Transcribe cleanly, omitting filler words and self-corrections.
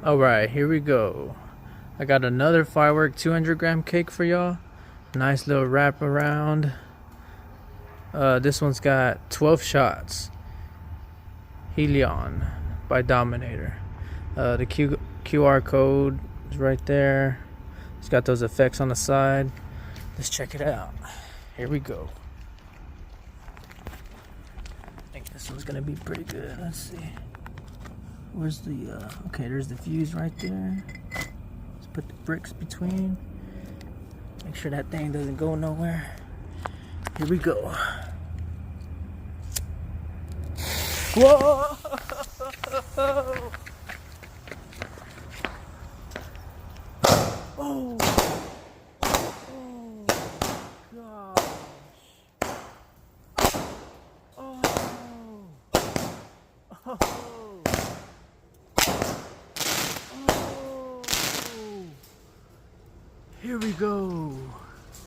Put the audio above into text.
Alright, here we go. I got another firework 200-gram cake for y'all. Nice little wrap around. This one's got 12 shots. Helion by Dominator. The QR code is right there. It's got those effects on the side. Let's check it out. Here we go. I think this one's gonna be pretty good. Let's see. Where's the okay, there's the fuse right there. Let's put the bricks between. Make sure that thing doesn't go nowhere. Here we go. Whoa! Oh! Oh gosh! Oh! Oh! Oh! Here we go.